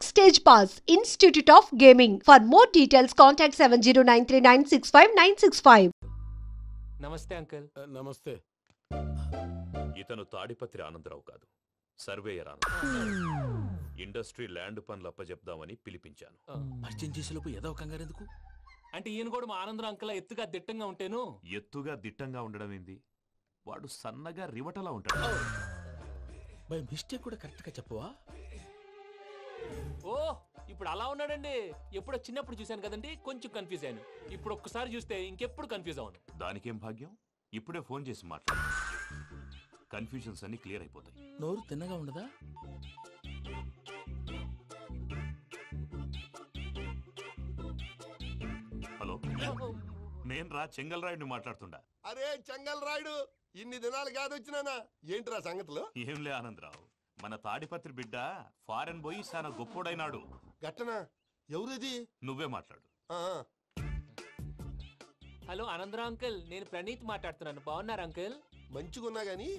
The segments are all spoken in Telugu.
Backstage Pass, Institute of Gaming. For more details, contact 7093965965. నమస్తే అంకుల్. నమస్తే. ఇతను తాడిపత్రి ఆనందరావు కాదు, సర్వేయర్ ఆనందరావు. ఇండస్ట్రీ ల్యాండ్ పనులు అప్పచెప్దామని పిలిపించాను. పరిచయం చేసేలోపు ఏదో కంగారు ఎందుకు? అంటే ఈయన కూడా మా ఆనందరావు అంకుల్ ఎత్తుగా దిట్టంగా ఉంటాను. ఎత్తుగా దిట్టంగా ఉండడం ఏంది? వాడు సన్నగా రివటలా ఉంటాడు. బై మిస్టేక్ కూడా కరెక్ట్ గా చెప్పవా? ఓ ఇప్పుడు అలా ఉన్నాడండి. ఎప్పుడో చిన్నప్పుడు చూశాను కదండి, కొంచెం కన్ఫ్యూజ్ అయ్యాను. ఇప్పుడు ఒక్కసారి చూస్తే ఇంకెప్పుడు కన్ఫ్యూజ్ అవును. దానికేం భాగ్యం, ఇప్పుడే ఫోన్ చేసి మాట్లాడు. కన్ఫ్యూజన్స్ అన్ని క్లియర్ అయిపోతాయి. నోరు తిన్నగా ఉండదా? హలో, నేను రా చెంగల్ రాయుడిని మాట్లాడుతుండా. అరే చెంగల్ రాయుడు, ఇన్ని దినాలు కాదు వచ్చినానా? ఏంట్రా సంగతులు? ఏంలే ఆనందరావు, మన తాడిపత్రి బిడ్డ ఫారెన్ పోయి చాలా గొప్పోడైనాడు. గట్టనా? ఎవరిది? నువ్వే మాట్లాడు. హలో ఆనందరావు అంకుల్, నేను ప్రణీత్ మాట్లాడుతున్నాను. బాగున్నారు అంకుల్? మంచిగున్నా గాని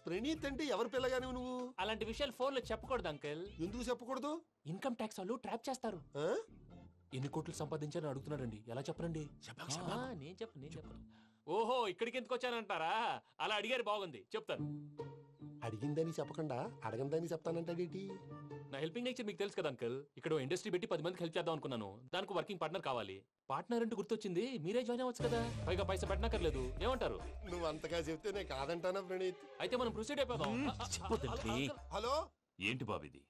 ప్రణీత్ అంటే ఎవరి పిల్లగాని నువ్వు? అలాంటి విషయాలు ఫోన్ లో చెప్పకూడదు అంకుల్. ఎందుకు చెప్పకూడదు? ఇన్కమ్ ట్యాక్స్ వాళ్ళు ట్రాప్ చేస్తారు. ఎన్ని కోట్లు సంపాదించాలని అడుగుతున్నాడండి. ఎలా చెప్పరండి? నేను చెప్పను. ఓహో, ఇక్కడికి ఎందుకు వచ్చానంటారా? అలా అడిగారు, బాగుంది, చెప్తాను. అడిగిందని చెప్పకుండా అడగందని చెప్తానంటాడేటి? నా హెల్పింగ్ నేచర్ మీకు తెలుసు కదా అంకుల్. ఇక్కడ ఇండస్ట్రీ పెట్టి 10 మందికి హెల్ప్ చేద్దాం అనుకున్నాను. దానికి వర్కింగ్ పార్ట్నర్ కావాలి. పార్ట్నర్ అంటే గుర్తొచ్చింది, మీరే జాయిన్ అవ్వచ్చు కదా. పైగా పైసా పెట్టనక్కర్లేదు. ఏమంటారు? నువ్వు అంతగా చెప్తే నేను కాదంటానా ప్రణీత్? అయితే మనం ప్రొసీడ్ అయిపోదాం. హలో, ఏంటి బాబిది?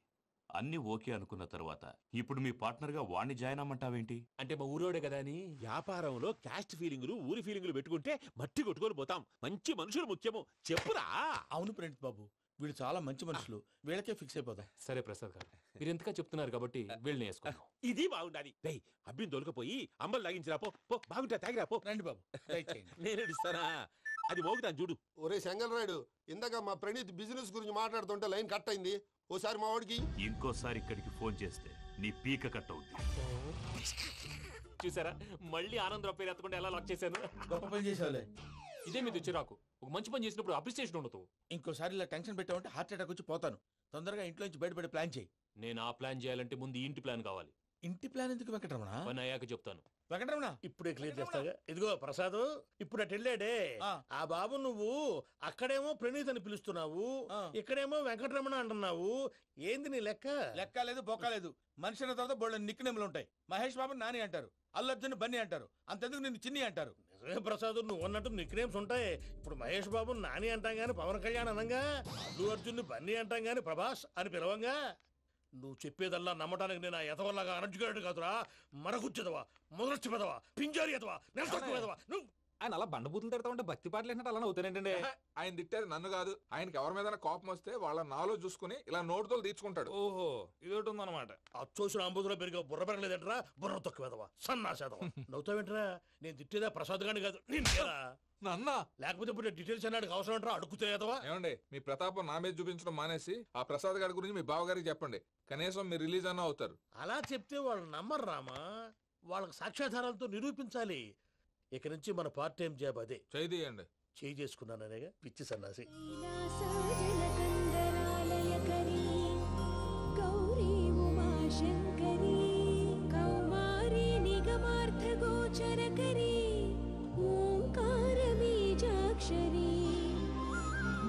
అన్ని ఓకే అనుకున్న తర్వాత ఇప్పుడు మీ పార్ట్నర్ గా వాణ్ణి జాయిన్ అమ్మంటావేంటి? అంటే మా ఊరోడే కదా అని. వ్యాపారంలో క్యాస్ట్ ఫీలింగులు, ఊరి ఫీలింగులు పెట్టుకుంటే మట్టి కొట్టుకొని పోతాం. మంచి మనుషులు ముఖ్యము. చెప్పురా. అవును ప్రణీత్ బాబు, వీళ్ళు చాలా మంచి మనుషులు. వీళ్ళకే ఫిక్స్ అయిపోదాం. సరే ప్రసాద్ గారు, మీరు ఎంతగా చెప్తున్నారు కాబట్టి వీళ్ళని వేసుకుంటాం. ఇది బాగుండాలి. అబ్బిని దొలకపోయి అంబలు లాగించిరా పో. బాగుంటా తాగిరా పో. రండి బాబు, నేను ఇస్తానా? అది మోగుతాను చూడు. ఒరే చెంగల్ రాయుడు, ఇందాక మా ప్రణీత్ బిజినెస్ గురించి మాట్లాడుతుంటే లైన్ కట్ అయింది. ఓసారి మా వాడికి ఇంకోసారి ఇక్కడికి ఫోన్ చేస్తే నీ పీక కట్ అవుద్ది. చూసారా, మళ్ళీ ఆనందరావు పేరు ఎత్తకుండా ఎలా లాక్ చేశాను. గొప్ప పని చేసావులే. ఇదే మీద చిరాకు. ఒక మంచి పని చేసినప్పుడు అప్రిసియేషన్ ఉండదు. ఇంకోసారి ఇలా టెన్షన్ పెట్టామంటే హార్ట్ అటాక్ వచ్చి పోతాను. తొందరగా ఇంట్లో నుంచి బయటపడే ప్లాన్ చేయి. నేను ఆ ప్లాన్ చేయాలంటే ముందు ఈ ఇంటి ప్లాన్ కావాలి. ఇంటి ప్లాన్ ఎందుకు వెంకటరమణ? పని అయ్యాక చెప్తాను. వెంకటరమణ ఇప్పుడే క్లియర్ చేస్తాగా. ఇదిగో ప్రసాద్, ఇప్పుడు అటు వెళ్ళాడే ఆ బాబు, నువ్వు అక్కడేమో ప్రణీత్ అని పిలుస్తున్నావు, ఇక్కడేమో వెంకటరమణ అంటున్నావు. ఏంది నీ లెక్క? లెక్క లేదు, బొక్క లేదు. మనిషి అన్న తర్వాత బోళ్ళ నిక్నెములు ఉంటాయి. మహేష్ బాబు నాని అంటారు, అల్లు అర్జున్ బన్నీ అంటారు, అంతెందుకు నిన్ను చిన్ని అంటారు. నిజమే ప్రసాద్, నువ్వు అన్నట్టు నిక్నేమ్స్ ఉంటాయి. ఇప్పుడు మహేష్ బాబు నాని అంటాం గాని పవన్ కళ్యాణ్ అనంగా, అల్లు అర్జున్ బన్నీ అంటాం గాని ప్రభాస్ అని పిలవంగా. నువ్వు చెప్పేదల్లా నమ్మటానికి నేను ఆ ఎతవల్లాగా అనర్జుకేటెడ్ కాదురా. మరగుచ్చదవా, మొదలచ్చి పెదవా, పింజారి ఎదవా, నెలసొక్కుదవా. నువ్వు ఆయన అలా బండబూతులు తిడతా ఉంటే భక్తి పాటలు ఏంటంటే అలా అవుతానంటే. ఆయన తిట్టేది నన్ను కాదు, ఆయనకి ఎవరి మీద కోపం వస్తే వాళ్ళ నాలో చూసుకుని ఇలా నోటుతో తీర్చుకుంటాడు. ఓహో, ఇదొకటి ఉందన్నమాట. అచ్చోసిన అంబుధులో పెరిగే బుర్ర పెరగలేదంటరా. బుర్ర తొక్కువేదవా, సన్నాసేదవా. నవ్వుతావేంట్రా? నేను తిట్టేదా ప్రసాద్ గాని కాదు, నిన్నేరా. నన్నా? లేకపోతే ఇప్పుడు డీటెయిల్స్ అన్నాడు అవసరం అంటారా? అడుగుతాయేదవా. ఏమండి, మీ ప్రతాపం నా మీద చూపించడం మానేసి ఆ ప్రసాద్ గారి గురించి మీ బావగారికి చెప్పండి. కనీసం మీరు రిలీజ్ అన్న అవుతారు. అలా చెప్తే వాళ్ళు నమ్మరు రామా. వాళ్ళకి సాక్ష్యాధారాలతో నిరూపించాలి. ఇక నుంచి మన పార్ట్ టైం జాబ్ అదే. చేయండి. చేయి చేసుకున్నాననేగా పిచ్చి సన్నాసి.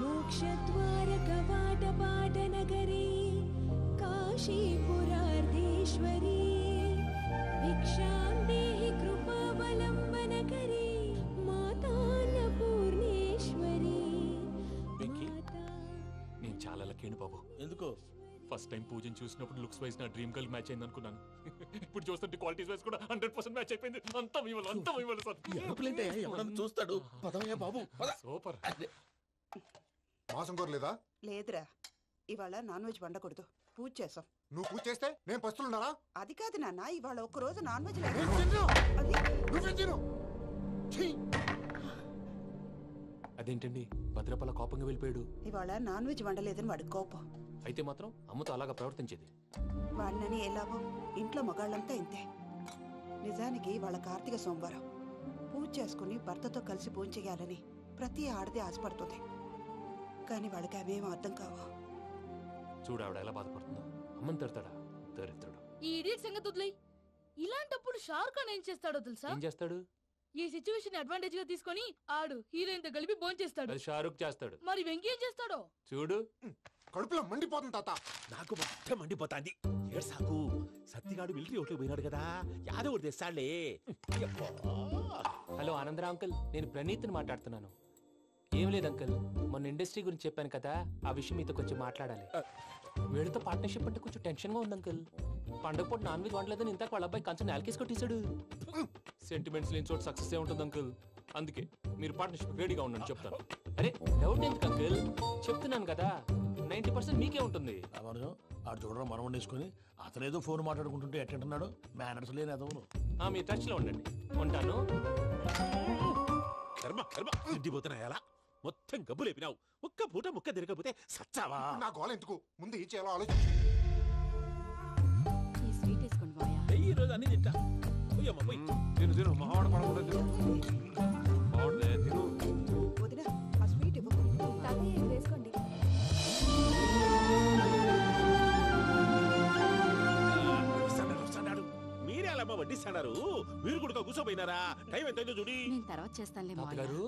మోక్షద్వార కవాట పాట నగరీ కాశీపురార్ధేశ్వరీ భిక్షాం దేహి కృపావలంబనకరీ మాతాన్నపూర్ణేశ్వరీ. నేను చాలా లక్కీని బాబు. ఎందుకో? ఫస్ట్ టైం పూజను చూసినప్పుడు లుక్స్ వైజ్ నా డ్రీమ్ గర్ల్ మ్యాచ్ అయింది అనుకున్నాను. ఇప్పుడు చూస్తుంటే క్వాలిటీస్ వైజ్ కూడా 100% మ్యాచ్ అయిపోయింది. అంతా ఇవ్వాలి సార్. ఎవడన్నా చూస్తాడు. పదవయ్యా బాబు, సూపర్. మాసం కోరలేదా? లేదురా, ఇవాళ నాన్ వెజ్ వండకూడదు. పూజ చేసాం. నువ్వు పూజ చేస్తే నేను పస్తులున్నారా? అది కాదు నాన్న, ఇవాళ ఒక్కరోజు నాన్ వెజ్ లేదు. అదేంటండి, భద్రపల కోపంగా వెళ్ళిపోయాడు. ఇవాళ నాన్ వెజ్ వండలేదని వాడి కోపం. అయితే మాత్రం అమ్మతో అలాగా ప్రవర్తించేది. వాడినని ఎలాగో ఇంట్లో మగాళ్ళంతా ఇంతే. నిజానికి వాళ్ళ కార్తీక సోమవారం పూజ చేసుకుని భర్తతో కలిసి పూజ చేయాలని ప్రతి ఆడది ఆశపడుతుంది. కానీ వాళ్ళకి అవేం అర్థం కావు. చూడు ఆవిడ ఎలా బాధపడుతుందో. అమ్మని తిడతాడా? దరిద్రుడు. ఈ ఇడియట్ సంగతి వదిలేయ్. ఇలాంటప్పుడు షారుఖ్ ఖాన్ ఏం చేస్తాడో తెలుసా? ఏం చేస్తాడు? ఈ సిచ్యువేషన్ అడ్వాంటేజ్ గా తీసుకొని ఆడు హీరోయిన్ తో కలిపి బోన్ చేస్తాడు. అది షారుఖ్ చేస్తాడు. మరి వెంకీ ఏం చేస్తాడో చూడు. కడుపులో మండిపోతుంది తాత. నాకు మొత్తం మండిపోతాంది. ఏడు సాకు సత్తిగాడు మిలిటరీ ఓట్లు పోయినాడు కదా, యాదవ్ తెస్తాడులే. హలో ఆనందరా అంకుల్, నేను ప్రణీత్ని మాట్లాడుతున్నాను. ఏం లేదు అంకుల్, మొన్న ఇండస్ట్రీ గురించి చెప్పాను కదా, ఆ విషయం మీతో కొంచెం మాట్లాడాలి. వీళ్ళతో పార్ట్నర్షిప్ అంటే కొంచెం టెన్షన్ గా ఉంది అంకుల్. పండగ పూట నాన్ వెజ్ వండలేదని ఇంతకు వాళ్ళ అబ్బాయి కంచెం నేలకేసి కొట్టేశాడు. సెంటిమెంట్స్ లేని చోట సక్సెస్ ఏ ఉంటుంది అంకుల్. అందుకే మీరు పార్ట్నర్షిప్ రెడీగా ఉండండి చెప్తాను. అరే డౌట్ ఎందుకు అంకుల్, చెప్తున్నాను కదా 90% మీకే ఉంటుంది. ఆడు చూడడం మనం వండేసుకుని అతనేదో ఫోన్ మాట్లాడుకుంటుంటే ఎట్టంటున్నాడు. మేనర్స్ లేని అదవును. మీ టచ్ లో ఉండండి. ఉంటాను. కర్మ కర్మ తిండిపోతున్నా ఎలా మొత్తం గబ్బు లేపినావు. ఒక్క పూట ముక్క తిరగకపోతే సచ్చావా? నా గోల ఎందుకు, ముందు ఏం చేయాలో ఆలోచించు. ఈ స్వీట్ వేసుకోండి బాయా. ఈ రోజు అన్ని తింటా. పోయమ్మ పోయి. తిను తిను మహావాడ పడకుండా తిను. బాగుండే తిను. వదినా ఆ స్వీట్ ఇవ్వు. తాతయ్య వేసుకోండి. వస్తాడు. మీరే అలా వడ్డిస్తాడారు. మీరు కూడా కూర్చోపోయినారా? టైం ఎంతైందో చూడి. నేను తర్వాత చేస్తానులే మావయ్య. తాతగారు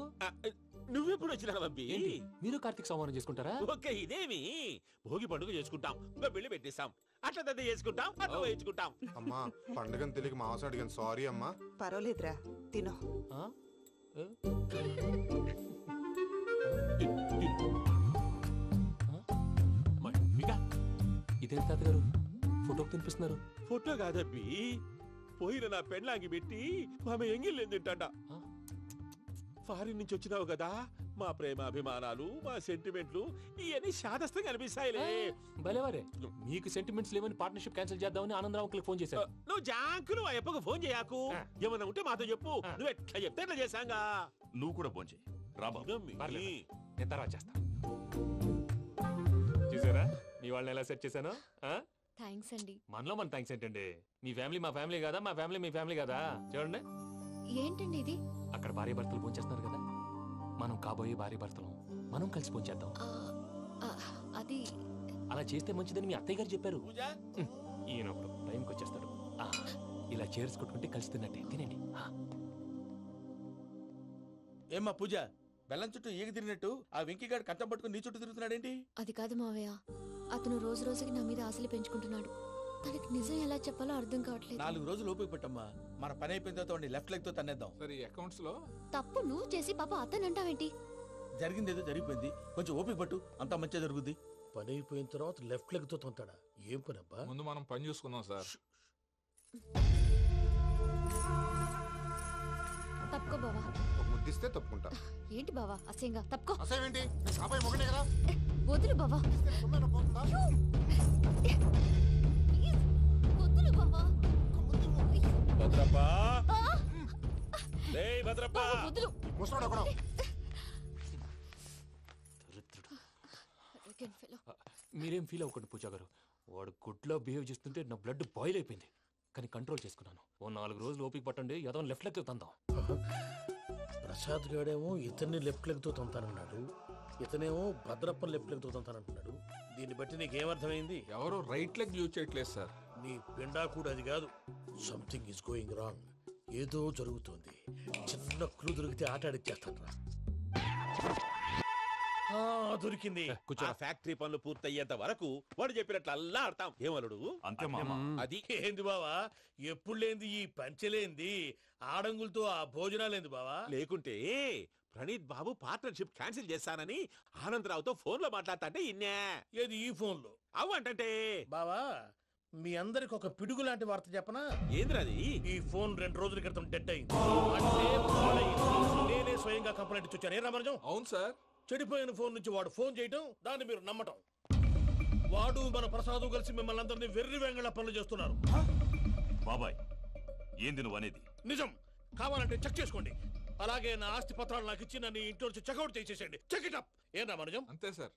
నువ్వెప్పుడు వచ్చినా బంబి? ఏంటి మీరు కార్తీక్ సంహారం చేసుకుంటారా? ఓకే ఇదేమి భోగి పండుగ చేసుకుంటాం, పెళ్లి పెట్టేస్తాం, అట్లా దద్ద చేసుకుంటాం, అట్లా వేయించుకుంటాం. అమ్మా పండుగని తెలియక మాంసం అడిగాను, సారీ అమ్మా. పర్వాలేదురా తినో. ఆ? ఏ? ఇదేంటి తాతగారు ఫోటోకి తినిపిస్తున్నారు? ఫోటో కాదబ్బి, పోయిన నా పెళ్ళాంగి పెట్టి ఆమె ఎంగిల్లేం తింటాడ. ఫారిన్ నుంచి వచ్చినావు కదా, మా ప్రేమ అభిమానాలు మా సెంటిమెంట్లు ఇవన్నీ శాదస్తంగా అనిపిస్తాయిలే. భలేవారే, మీకు సెంటిమెంట్స్ లేవని పార్ట్నర్షిప్ క్యాన్సిల్ చేద్దామని ఆనందరావు అంకుల్ ఫోన్ చేశారు. నువ్వు జాంకులు ఆ ఎప్పకు ఫోన్ చేయకు. ఏమన్నా ఉంటే మాతో చెప్పు. నువ్వు ఎట్లా చెప్తే ఎట్లా చేశాంగా. నువ్వు కూడా భోంచే రాబాబు. పర్లేదు, నేను తర్వాత చేస్తా. చూసారా మీ వాళ్ళని ఎలా సెట్ చేశాను? థ్యాంక్స్ అండి. మనలో మన థ్యాంక్స్ ఏంటండి, మీ ఫ్యామిలీ మా ఫ్యామిలీ కదా, మా ఫ్యామిలీ మీ ఫ్యామిలీ కదా. చూడండి ఏంటండి ఇది? అక్కడ భార్య భర్తలు పోంచేస్తున్నారు కదా, మనం కాబోయే భార్య భర్తలు మనం కలిసి పోంచేద్దాం. అది అలా చేస్తే మంచిదని మీ అత్తయ్య గారు చెప్పారు. ఈయన ఒకడు టైంకి వచ్చేస్తాడు. ఇలా చేర్స్ కొట్టుకుంటే కలిసి తిన్నట్టే. తినండి. ఏమ్మా పూజ, బెల్లం చుట్టూ ఈగ తిరిగినట్టు ఆ వెంకీగాడు కంచం పట్టుకుని నీ చుట్టూ తిరుగుతున్నాడేంటి? అది కాదు మావయ్య, అతను రోజు రోజుకి నా మీద ఆశలు పెంచుకుంటున్నాడు. తనకి నిజం ఎలా చెప్పాలో అర్థం కావట్లేదు. 4 రోజులు ఓపిక పట్టమ్మా, మన పని అయిపోయిన తర్వాత లెఫ్ట్ లెగ్ తో తన్నేద్దాం. సరే అకౌంట్స్ లో తప్పు నువ్వు చేసి పాప అతను అంటావేంటి? జరిగింది ఏదో జరిగిపోయింది, కొంచెం ఓపిక పట్టు, అంతా మంచిగా జరుగుద్ది. పని అయిపోయిన తర్వాత లెఫ్ట్ లెగ్ తో తొంతాడా? ఏం పని అబ్బా? ముందు మనం పని చూసుకుందాం సార్. తప్పుకో బావా. ఒక ముద్దిస్తే తప్పుకుంటా. ఏంటి బావా అసహ్యంగా? తప్పుకో. అసేమేంటి, నేను కాబోయే మొగనే కదా. వదులు బావా. సొమ్మేనా పోతుందా? వదులు బావా. భద్రప్ప, భద్రప్ప, వదులు. ముసలోడు ఒకడు. మీరేం ఫీల్ అవ్వకండి పూజా గారు, వాడు గుడ్లో బిహేవ్ చేస్తుంటే నా బ్లడ్ బాయిల్ అయిపోయింది. కానీ కంట్రోల్ చేసుకున్నాను. ఓ 4 రోజులు ఓపిక పట్టండి, ఏదో లెఫ్ట్ లెగ్ తందాం. ప్రసాద్ గాడేమో ఇతన్ని లెఫ్ట్ లెగ్ తో తొంతానన్నాడు, ఇతనేమో భద్రప్పని లెఫ్ట్ లెగ్ తో తొంతానంటున్నాడు. దీన్ని బట్టి నీకేమర్థమైంది? ఎవరు రైట్ లెగ్ యూజ్ చేయట్లేదు సార్. నీ పిండా కూడా అది కాదు. Something is going wrong. ఏదో జరుగుతోంది. చిన్న క్లూ దొరికితే ఆట ఆడిచ్చేస్తాను రా. దొరికింది. ఆ ఫ్యాక్టరీ పనులు పూర్తయ్యేంత వరకు వాడు చెప్పినట్లు అల్లా ఆడతాం. ఏమలుడు అంతే మామ. అది ఏంది బావా, ఎప్పుడు లేంది ఈ పంచలేంది, ఆడంగులతో ఆ భోజనాలేంది బావా? లేకుంటే ప్రణీత్ బాబు పార్ట్నర్షిప్ క్యాన్సిల్ చేస్తానని ఆనందరావుతో ఫోన్ లో మాట్లాడతాంటే ఇన్నే. ఏది ఈ ఫోన్ లో? అవ్వంటే బావా, మీ అందరికి ఒక పిడుగు లాంటి వార్త చెప్పనా? ఏంద్రది? ఈ ఫోన్ 2 రోజుల క్రితం డెడ్ అయింది. అంటే పాడైంది. నేనే స్వయంగా కంప్లైంట్ ఇచ్చాను. ఏ రామరాజం? అవును సార్. చెడిపోయిన ఫోన్ నుంచి వాడు ఫోన్ చేయటం, దాన్ని మీరు నమ్మటం. వాడు మన ప్రసాదు కలిసి మిమ్మల్ని అందరినీ వెర్రి వెంగళ పనులు చేస్తున్నారు. బాబాయ్ ఏంది నువ్వు అనేది? నిజం. కావాలంటే చెక్ చేసుకోండి. అలాగే నా ఆస్తి పత్రాలు నాకు ఇచ్చి నన్ను ఇంట్లో నుంచి చెక్అౌట్ చేసేసేయండి. Check it up. ఏం రామరాజం? అంతే సార్.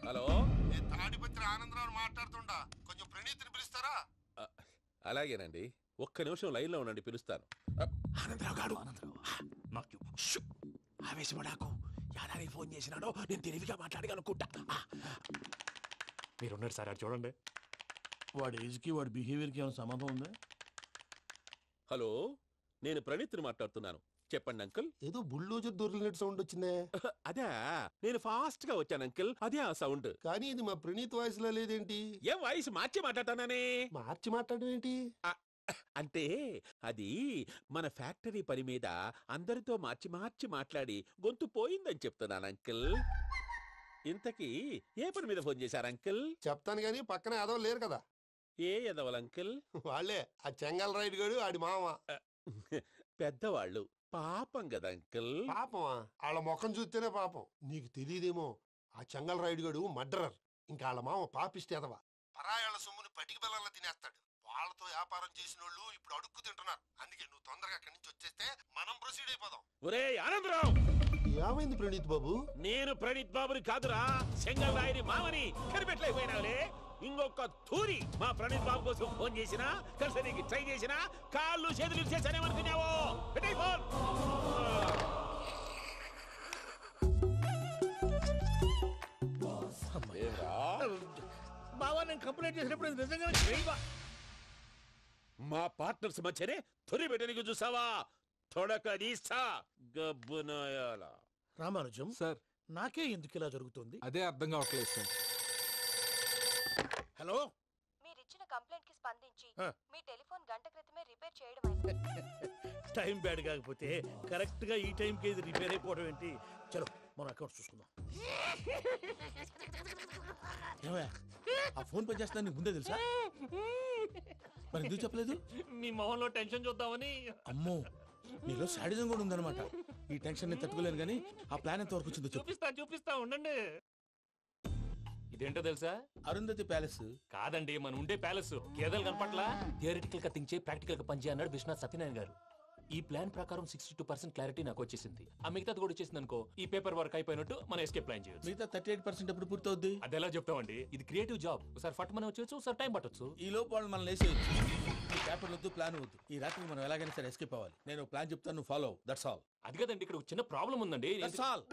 హలో, నేను తాడిపత్రి ఆనందరావు మాట్లాడుతున్నా. అలాగేనండి, ఒక్క నిమిషం లైన్లో ఉండండి, పిలుస్తాను. ఆనందరావు గారు, ఆవేశపడాకు. యాదానికి ఫోన్ చేసినాడో నేను తెలివిగా మాట్లాడగలనుకుంటా. మీరున్నారు సార్, అది చూడండి. వాడి ఏజ్కి వాడి బిహేవియర్కి ఏమైనా సంబంధం ఉందా? హలో, నేను ప్రణీత్ని మాట్లాడుతున్నాను. చెప్పండి అంకుల్. ఏదో బుల్డోజర్ దొరికినట్టు సౌండ్ వచ్చిందే. అదే, నేను ఫాస్ట్ గా వచ్చాను అంకుల్, అదే ఆ సౌండ్. కానీ ఇది మా ప్రణీత్ వాయిస్ లో లేదేంటి? ఏం వాయిస్ మార్చి మాట్లాడతానని? మార్చి మాట్లాడడం ఏంటి? అంటే అది మన ఫ్యాక్టరీ పని మీద అందరితో మార్చి మార్చి మాట్లాడి గొంతు పోయిందని చెప్తున్నాను అంకుల్. ఇంతకీ ఏ పని మీద ఫోన్ చేశారు అంకుల్? చెప్తాను గానీ పక్కన ఏదో లేరు కదా. ఏ ఎదవలు అంకుల్? వాళ్ళే ఆ చెంగల్ రైడ్ గడు ఆడి మామ. పెద్దవాళ్ళు, పాపం కదా అంకుల్. పాపమా? వాళ్ళ ముఖం చూస్తేనే పాపం. నీకు తెలియదేమో, ఆ చెంగల్ రైడ్ గడు మర్డరర్. ఇంకా వాళ్ళ మామ పాపిస్తేదవా. పరాయాళ్ళ సొమ్ముని పటికి బెల్లంలో తినేస్తాడు. వాళ్ళతో వ్యాపారం చేసిన వాళ్ళు ఇప్పుడు అడుక్కు తింటున్నారు. అందుకే నువ్వు తొందరగా అక్కడి నుంచి వచ్చేస్తే మనం ప్రొసీడ్ అయిపోదాం. ఒరే ఆనందరావు! ఏమైంది ప్రణీత్ బాబు? నేను ప్రణీత్ బాబుని కాదురా, చెంగల్ రాయని మామని. కనిపెట్టలేకపోయినావులే. ఇంకొక తూరి మా ప్రణీత్ బాబు కోసం ఫోన్ చేసినా, కలిసి ట్రై చేసినా కాళ్ళు చేతులు చేశానేమనుకున్నావో. పెట్టే ఫోన్. బావా, నేను కంప్లైంట్ చేసినప్పుడు నిజంగా మా పార్ట్నర్స్ మధ్యనే తొలి పెట్టడానికి చూసావా? తొడక తీస్తా గబ్బునాయాల. రామానుజం సార్, నాకే ఎందుకు ఇలా జరుగుతుంది? అదే అర్థం కావట్లేదు సార్. హలో, మీరిచ్చిన కంప్లైంట్ కి స్పందించి మీ టెలిఫోన్ గంట క్రితమే రిపేర్ చేయడం టైం బ్యాడ్ కాకపోతే కరెక్ట్ గా ఈ టైం కి ఇది రిపేర్ అయిపోవడం ఏంటి? చలో మన అకౌంట్ చూసుకుందాం. ఆ ఫోన్ పని చేస్తున్నా నీకు ముందే తెలుసా? మరి ఎందుకు చెప్పలేదు? మీ మొహంలో టెన్షన్ చూద్దామని. అమ్మో, నీలో శాడిజం కూడా ఉందన్నమాట. ఈ టెన్షన్ నేను తట్టుకోలేను కానీ ఆ ప్లాన్ ఎంత వరకు వచ్చిందో చూపిస్తా ఉండండి. ఇదేంటో తెలుసా? అరుంధతి ప్యాలెస్ కాదండి, మన ఉండే ప్యాలెస్. గేదెలు కనపట్లా? థియరిటికల్ గా థింక్ చేయి, ప్రాక్టికల్ గా పనిచేయ అన్నాడు విశ్వనాథ్ సత్యనారాయణ గారు. ఈ ప్లాన్ ప్రకారం 62% క్లారిటీ నాకు వచ్చేసింది. ఆ మిగతాది కూడా వచ్చేసింది అనుకో, ఈ పేపర్ వర్క్ అయిపోయినట్టు మనం ఎస్కేప్ ప్లాన్ చేయొచ్చు. మిగతా 38% ఎప్పుడు పూర్తవుద్ది? అది ఎలా చెప్తామండి? ఇది క్రియేటివ్ జాబ్. ఒకసారి ఫట్ మనం వచ్చేచ్చు, ఒకసారి టైం పట్టొచ్చు. ఈ లోపు వాళ్ళు మనం లేసేయచ్చు. ఈ పేపర్ వద్దు, ప్లాన్ వద్దు. ఈ రాత్రి మనం ఎలాగైనా సరే ఎస్కేప్ అవ్వాలి. నేను ప్లాన్ చెప్తాను, నువ్వు ఫాలో. That's all. అది కదండి, ఇక్కడ ఒక చిన్న ప్రాబ్లం ఉందండి. That's all.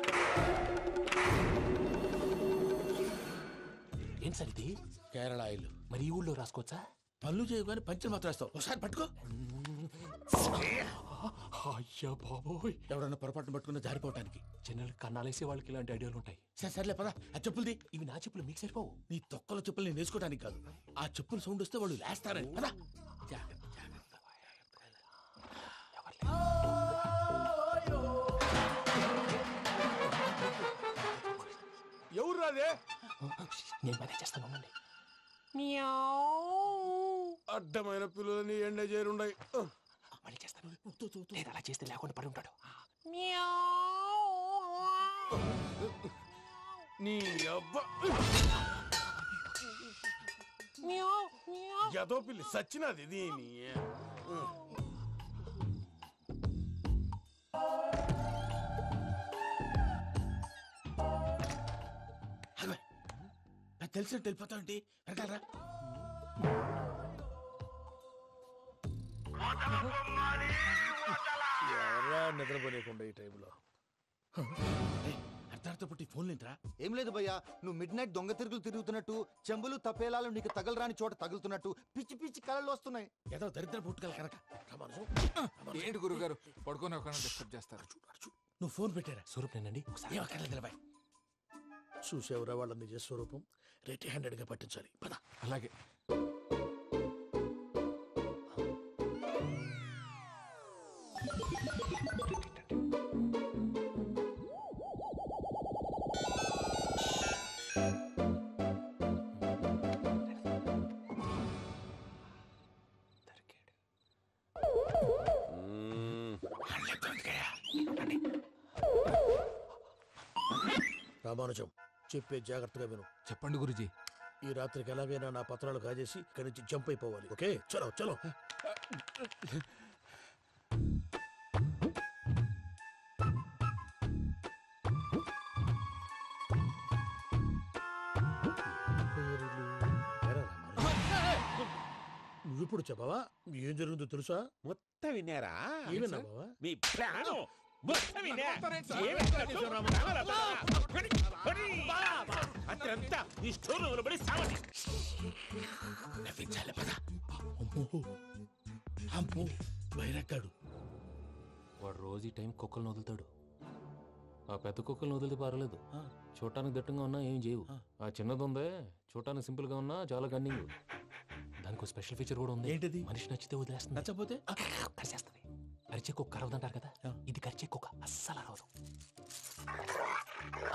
ఏం సార్ ఇది? కేరళ ఆయిల్. మరి ఈ ఊళ్ళో రాసుకోవచ్చా? పనులు చేయగానే పంచర్ మాత్రం వేస్తావు. ఒకసారి పట్టుకో. అయ్యా బాబోయ్, ఎవడన్నా పొరపాటున పట్టుకున్న జారిపోవటానికి. జనరల్ కన్నాలేసే వాళ్ళకి ఇలాంటి ఐడియాలు ఉంటాయి. సర్లే పదా. ఆ చెప్పులది. ఇవి నా చెప్పులు, మీకు సరిపోవు. నీ తొక్కల చెప్పులు నేను వేసుకోవడానికి కాదు, ఆ చెప్పులు సౌండ్ వస్తే వాళ్ళు లేస్తారని. పదా. ఎవరు రాదే? నేను మేనేజ్ చేస్తాను. అడ్డమైన పిల్లలని ఎండ చేరుండయి. మళ్ళీ చేస్తాను. లేదు, అలా చేస్తే లేకుండా పడి ఉంటాడు. నీ అబ్బా ఎదో పిల్లి సచ్చినది దీని. తెలిసినట్టు వెళ్ళిపోతావుంటి. వెనకాలరా. ఎవరా నిద్రపోలేకుండా ఈ టైంలో? అర్ధార్థ పుట్టి ఫోన్ లేంట్రా? ఏం లేదు భయ్యా, నువ్వు మిడ్ నైట్ దొంగ తిరుగులు తిరుగుతున్నట్టు, చెంబులు తపేలాలు నీకు తగలరాని చోట తగులుతున్నట్టు పిచ్చి పిచ్చి కళలు వస్తున్నాయి. ఏదో దరిద్ర పుట్టుకల కనుక. ఏంటి గురుగారు పడుకొని ఒక డిస్టర్బ్ చేస్తారు? నువ్వు ఫోన్ పెట్టారా? స్వరూపేనండి. చూసేవరా వాళ్ళ నిజ స్వరూపం. రెట్టి హ్యాండెడ్ గా పట్టించాలి. పద. అలాగే. రామానుజం, చెప్పే జాగ్రత్తగా విను. చెప్పండి గురుజీ. ఈ రాత్రికి ఎలాగైనా నా పత్రాలు కాజేసి ఇక్కడి నుంచి జంప్ అయిపోవాలి. ఓకే, చలో చలో. ఇప్పుడు చెప్పవా ఏం జరుగుతుందో తెలుసా? మొత్తం విన్నారా? ఏమన్నా బావా? మీ ప్లాను మొత్తం విన్నా. అతనంతా ఈ స్టోర్ రూమ్ లో పడి సావండి. నవ్వించాలి పద. అమ్మో బైరక్కాడు. వాడు రోజు ఈ టైం కుక్కలను వదులుతాడు. ఆ పెద్ద కుక్కలను వదిలితే పర్లేదు, చూడటానికి దట్టంగా ఉన్నా ఏం చేయవు. ఆ చిన్నది ఉందే చూడటానికి సింపుల్ గా ఉన్నా చాలా గన్నింగ్. దానికి ఒక స్పెషల్ ఫీచర్ కూడా ఉంది. ఏంటిది? మనిషి నచ్చితే వదిలేస్తుంది, నచ్చపోతే కరిచేస్తుంది. అరిచే కుక్క అరవదంటారు కదా, ఇది కరిచే కుక్క అస్సలు అరవదు.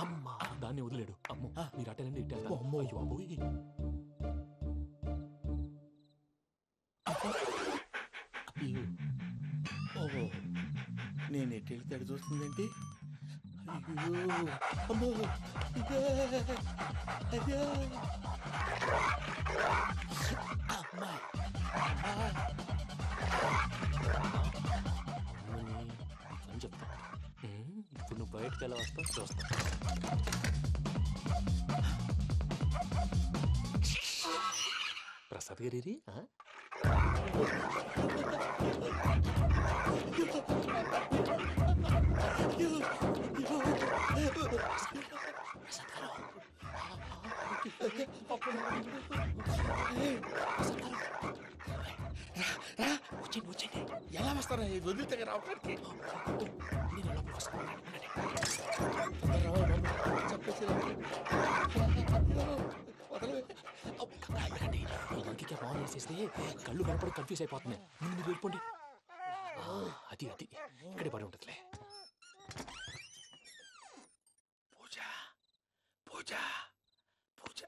అమ్మా దాన్ని వదిలేడు. అమ్మో మీరు అటెండి ఇట్టేస్తారు. అమ్మో అయ్యో అబ్బోయ్. ఓహో నేను ఎట్టెళ్ళి తడి చూస్తుందేంటి? అయ్యో అమ్మో అయ్యో అమ్మా అని చెప్తా. ఇప్పుడు నువ్వు బయటకు ఎలా వస్తావు చూస్తా. ప్రసాద్ గారి ఎలా వస్తారా? వదిలితే రావడానికి ఇంకే బాగా వేసేస్తే కళ్ళు కనపడి కన్ఫ్యూజ్ అయిపోతున్నాయి. ముందు మీరు వెళ్ళిపోండి. అది అది ఇక్కడే పడి ఉంటుందిలే. పూజ పూజ పూజ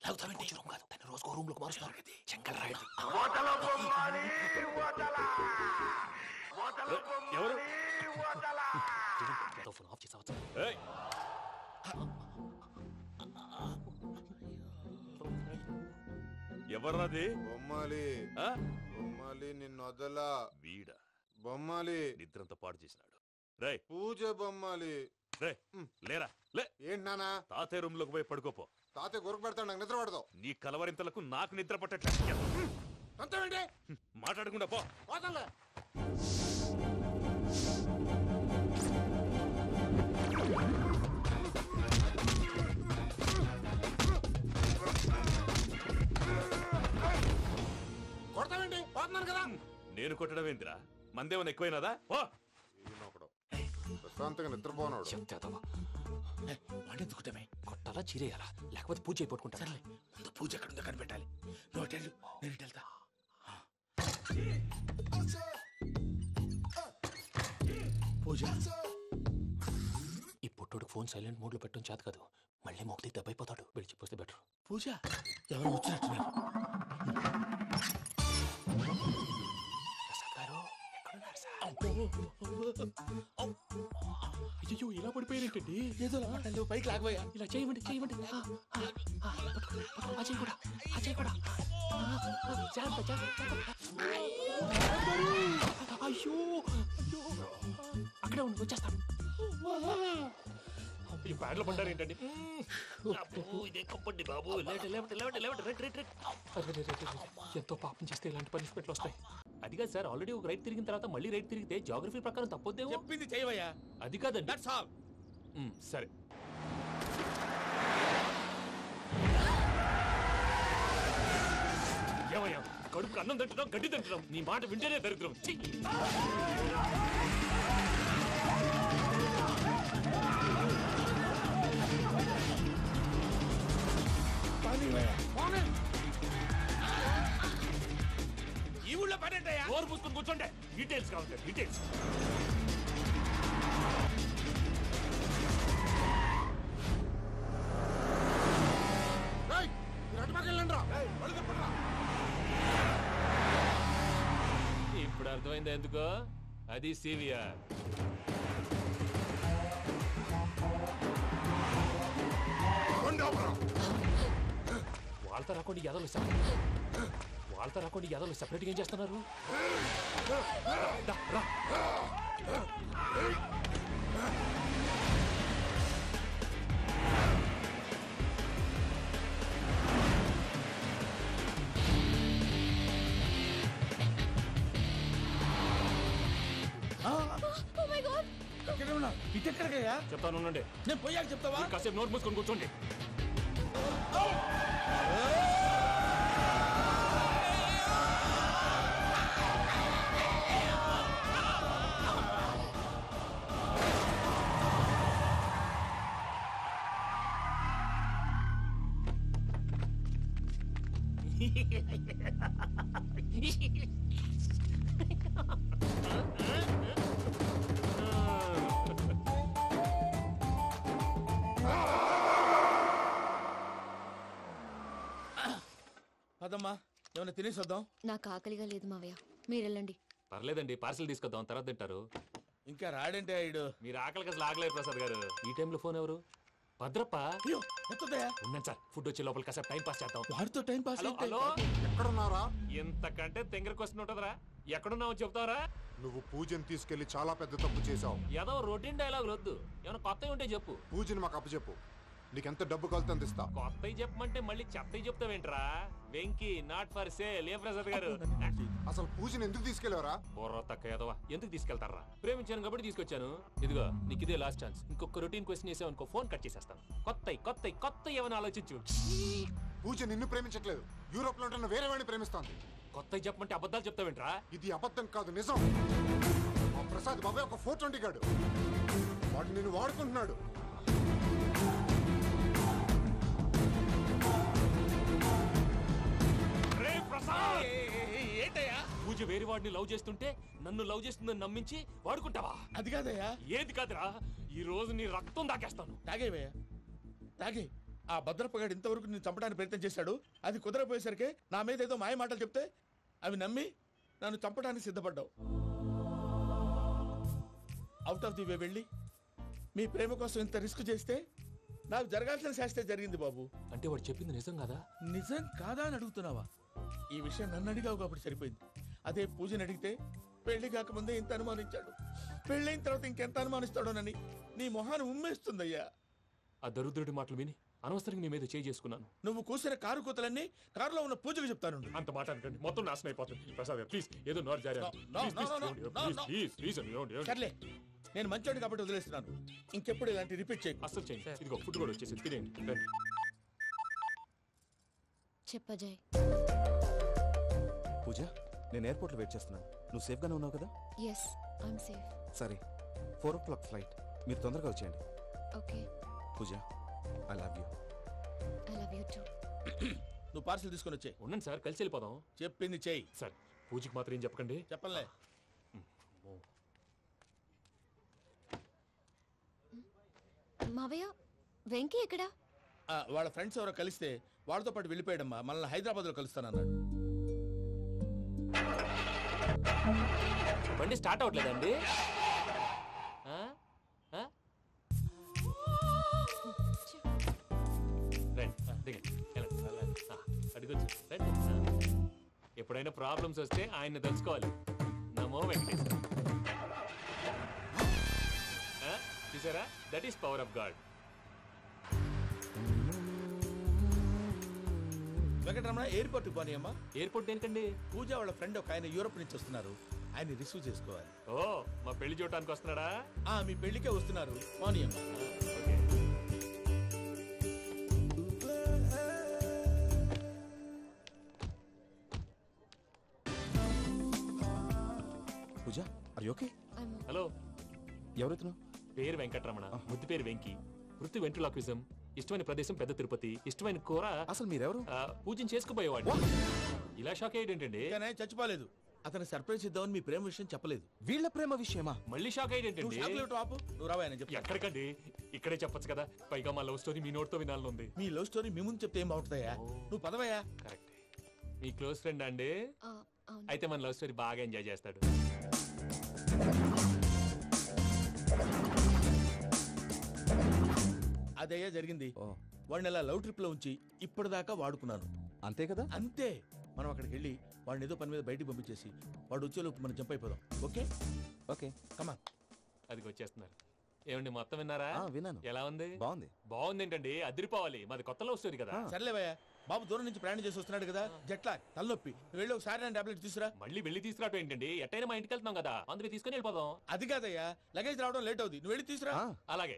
లాగుతామంటే రూమ్ కాదు, తను రోజుకో రూమ్ లోకి మారుస్తున్నారు కదా. చెంగల్ రాయుడు ఎవరు? ఫోన్ ఆఫ్ చేసావచ్చు. ఎవర్రాది? బొమ్మాలి బొమ్మాలి నిన్ను వదలా. వీడా బొమ్మాలి నిద్రంతా పాడు చేసినాడు. రే పూజ బొమ్మాలి. రే లేరా లే. ఏంటి నానా? తాతయ్య రూమ్ లోకి పోయి పడుకోపో. తాతయ్య గురకు పెడతాడు, నాకు నిద్ర పడతావు. నీ కలవరింతలకు నాకు నిద్ర పట్టట్లేదు. అంతేంటి? మాట్లాడకుండా పో. పోతాలే. కొడతావేంటి? పోతున్నాను కదా. నేను కొట్టడం ఏంటిరా? మందేమన్నా ఎక్కువైనదా? ప్రశాంతంగా నిద్రపోనాడు. వాడెందుకుంటామే? కొట్టాలా చీరేయాలా లేకపోతే పూజ అయిపోట్టుకుంటా. సర్లే ముందు పూజ ఎక్కడ ఉందో కనిపెట్టాలి. నువ్వు అటెండు, నేను ఇటు వెళ్తా. పూజ ఈ పుట్టుడు ఫోన్ సైలెంట్ మోడ్ లో పెట్టడం చేత కాదు, మళ్ళీ మొక్కి దెబ్బైపోతాడు. వెళ్ళి చెప్పొస్తే బెటర్. పూజ ఎవరు వచ్చినట్టున్నారు? ప్రసాద్ గారు ఎక్కడున్నారు సార్? అయ్యో ఇలా పడిపోయినట్టండి. ఏదో మాటలు పైకి లాగబోయా. ఇలా చేయమండి చేయమండి. అజయ్ కూడా అజయ్ కూడా అయ్యో అయ్యో అక్కడే ఉండి వచ్చేస్తాను. ఈ బ్యాగ్లో పడ్డారు ఏంటండి? ఇదే కంపండి బాబు. ఎంతో పాపం చేస్తే ఇలాంటి పనిష్మెంట్లు వస్తాయి. అది కాదు సార్, ఆల్రెడీ ఒక రైట్ తిరిగిన తర్వాత మళ్ళీ రైట్ తిరిగితే జాగ్రఫీ ప్రకారం తప్పొద్దేమో. చెప్పింది చేయవయ్యా. అది కాదండి. That's all. సరే ఏమయ్యా, కడుపుకు అన్నం తింటున్నాం గడ్డి తింటున్నాం, నీ మాట వింటేనే దరిద్రం. ఈ ఊళ్ళో పడేటయ్యా. నోరు మూసుకొని కూర్చోండి. డీటెయిల్స్ కావాలి, డీటెయిల్స్. ఇప్పుడు అర్థమైంది ఎందుకో. అది సివిఆర్. వాళ్ళతో రాకుండా ఎదలు సెపరేట్గా ఏం చేస్తున్నారు? ఎక్కడ ఉన్నా ఇటు ఎక్కడికయ్యా చెప్తాను ఉండండి. నేను పోయాక చెప్తావా కాసేపు నోట్ మూసుకొని కూర్చోండి. అదమ్మా ఏమైనా తినేసి వద్దాం. నాకు ఆకలిగా లేదు మావయ్య, మీరు వెళ్ళండి. పర్లేదండి, పార్సిల్ తీసుకొద్దాం, తర్వాత తింటారు. ఇంకా రాడంటే ఆయుడు. మీరు ఆకలికి అసలు ఆగలేదు ప్రసాద్ గారు. ఈ టైంలో ఫోన్ ఎవరు? భద్రప్ప. ఉన్నాను సార్, ఫుడ్ వచ్చే లోపల కాసేపు టైం పాస్ చేద్దాం. వాడితో టైం పాస్. హలో, ఎక్కడున్నారా? ఇంతకంటే తెంగర క్వశ్చన్ ఉంటుందిరా. ఎక్కడున్నావు చెప్తావరా? నువ్వు పూజని తీసుకెళ్లి చాలా పెద్ద తప్పు చేశావు. ఏదో రొటీన్ డైలాగ్ వద్దు, ఏమైనా కొత్తవి ఉంటే చెప్పు. పూజని మాకు అప్పచెప్పు. నీకెంత డబ్బు కలితే అందిస్తా. కొత్తవి చెప్పమంటే మళ్ళీ చెత్తవి చెప్తావేంట్రా? Venky not for sale. ఏ ప్రసాద్ గారు, అసలు పూజని ఎందుకు తీసుకెళ్లేవరా? బుర్ర తక్క ఏదవా, ఎందుకు తీసుకెళ్తారా? ప్రేమించాను కాబట్టి తీసుకొచ్చాను. ఇదిగో నీకు ఇదే లాస్ట్ ఛాన్స్. ఇంకొక రొటీన్ క్వశ్చన్ చేసావు అనుకో, ఫోన్ కట్ చేసేస్తాను. కొత్త ఏమైనా ఆలోచించు. పూజ నిన్ను ప్రేమించట్లేదు, యూరోప్ లో ఉంటున్న వేరే వాడిని ప్రేమిస్తోంది. కొత్తవి చెప్పమంటే అబద్ధాలు చెప్తావేంట్రా? ఇది అబద్ధం కాదు, నిజం. మా ప్రసాద్ బాబాయ్ ఒక 420 గాడు. వాడు నిన్ను వాడుకుంటున్నాడు. పూజ వేరే వాడిని లవ్ చేస్తుంటే నన్ను లవ్ చేస్తుందని నమ్మించి వాడుకుంటావా? అది కాదయ్యా. ఏది కాదురా, ఈ రోజు నీ రక్తం దాకేస్తాను. తాగేవయ్యా, తాగే. ఆ భద్రప్పగాడు ఇంతవరకు నేను చంపడానికి ప్రయత్నం చేశాడు. అది కుదరపోయేసరికి నా మీద ఏదో మాయ మాటలు చెప్తే అవి నమ్మి నన్ను చంపడానికి సిద్ధపడ్డావు. అవుట్ ఆఫ్ ది వే వెళ్ళి మీ ప్రేమ కోసం ఇంత రిస్క్ చేస్తే నాకు జరగాల్సిన శాస్త్రే జరిగింది బాబు. అంటే వాడు చెప్పింది నిజం కాదా? నిజం కాదా అని అడుగుతున్నావా? ఈ విషయం నన్ను అడిగావు కాబట్టి సరిపోయింది. అదే పూజని అడిగితే పెళ్లి కాకముందే ఇంత అనుమానించాడు, పెళ్ళైన తర్వాత ఇంకెంత అనుమానిస్తాడోనని నీ మొహాన్ని ఉమ్మేస్తుందయ్యా. ఆ దరిద్రుడి మాటలు విని అనవసరంగా నీ మీద చేయి చేసుకున్నాను. నువ్వు కూసిన కారు కూతలన్నీ కారులో ఉన్న పూజకు చెప్తాను. అంత మాట అనకండి, మొత్తం నాశనం అయిపోతుంది. ప్రసాద్ ప్లీజ్, ఏదో నోరు జారీ. సర్లే, నేను మంచోడు కాబట్టి వదిలేస్తున్నాను. ఇంకెప్పుడు ఇలాంటి రిపీట్ చేయి. అసలు చేయండి. ఇదిగో ఫుడ్ కూడా వచ్చేసి తినేయండి. చెప్పజాయ్. పూజ, నేను ఎయిర్పోర్ట్లో వెయిట్ చేస్తున్నాను. నువ్వు సేఫ్గానే ఉన్నావు కదా? Yes, I'm safe. సరే, 4 o'clock ఫ్లైట్. మీరు తొందరగా వచ్చేయండి. Okay. Pooja, I love you. I love you too. నువ్వు పార్సిల్ తీసుకొని వచ్చే. ఉన్నాను సార్, కలిసి వెళ్ళిపోదాం. చెప్పింది చెయ్యి. సార్, పూజకి మాత్రం ఏం చెప్పకండి. చెప్పలే. మావయ్య, వెంకీ ఎక్కడా? వాళ్ళ ఫ్రెండ్స్ ఎవరో కలిస్తే వాళ్ళతో పాటు వెళ్ళిపోయాడమ్మా. మనల్ని హైదరాబాద్లో కలుస్తానన్నాడు. బండి స్టార్ట్ అవ్వట్లేదండి. ఎప్పుడైనా ప్రాబ్లమ్స్ వస్తే ఆయన్ని తెలుసుకోవాలి. నమో వెంకటేశ్వర. చూసారా, that is power of God. Venkataramana, ఎయిర్పోర్ట్కి పోనీ అమ్మా. ఎయిర్పోర్ట్ దేనికండి? పూజ వాళ్ళ ఫ్రెండ్ ఒక ఆయన యూరోప్ నుంచి వస్తున్నారు, ఆయన రిసీవ్ చేసుకోవాలి. ఓ, మా పెళ్లి చూడటానికి వస్తున్నాడా? మీ పెళ్లికే వస్తున్నారు, పోనీ అమ్మా. పూజ, ఆర్ యు ఓకే? హలో, ఎవరైతున్నా? పేరు వెంకటరమణ, ముద్దు పేరు వెంకీ, వృత్తి వెంట్రులాక్విజం, ఇష్టమైన ప్రదేశం పెద్ద తిరుపతి, ఇష్టమైన కూర. అసలు మీరెవరు? పూజను చేసుకుపోయేవాడు. ఇలా షాక్ అయ్యేటండి. చచ్చిపోలేదు. అతను సర్ప్రైజ్ ఇద్దామని మీ ప్రేమ విషయం చెప్పలేదు. వీళ్ళ ప్రేమ విషయమా? మళ్ళీ షాక్ అయ్యేటండి. నువ్వు రావా చెప్పి. ఎక్కడికండి, ఇక్కడే చెప్పొచ్చు కదా. పైగా మా లవ్ స్టోరీ మీ నోట్తో వినాలనుంది. మీ లవ్ స్టోరీ మీ ముందు చెప్తే ఏం బాగుంటుందయ్యా? నువ్వు పదవయ్యా. కరెక్ట్. మీ క్లోజ్ ఫ్రెండ్ అండి? అయితే మన లవ్ స్టోరీ బాగా ఎంజాయ్ చేస్తాడు. అదయ్యా జరిగింది. వాడిని అలా లవ్ ట్రిప్ లో ఉంచి ఇప్పటిదాకా వాడుకున్నాను. అంతే కదా? అంతే. మనం అక్కడికి వెళ్ళి వాడిని ఏదో పని మీద బయటికి పంపించేసి వాడు వచ్చేలోపు మనం జంప్ అయిపోదాం. ఓకే ఓకే, కమాన్. అది వచ్చేస్తున్నారు. ఏమండి, మొత్తం విన్నారా? విన్నాను. ఎలా ఉంది? బాగుంది. బాగుంది ఏంటండి, అదిరిపోవాలి. మాది కొత్త లవ్ స్టోరీ కదా. సర్లేవయ్యా, బాబు దూరం నుంచి ప్రయాణం చేసి వస్తున్నాడు కదా జట్లా తలనొప్పి వెళ్ళి ఒకసారి టాబ్లెట్ తీసురా. మళ్ళీ వెళ్ళి తీసుకురావటం ఏంటండి? ఎట్టైనా మా ఇంటికి వెళ్తున్నాం కదా, అందుకే తీసుకుని వెళ్ళిపోదాం. అది కాదయ్యా, లగేజ్ రావడం లేట్ అవుతుంది, నువ్వు వెళ్ళి తీసురా. అలాగే.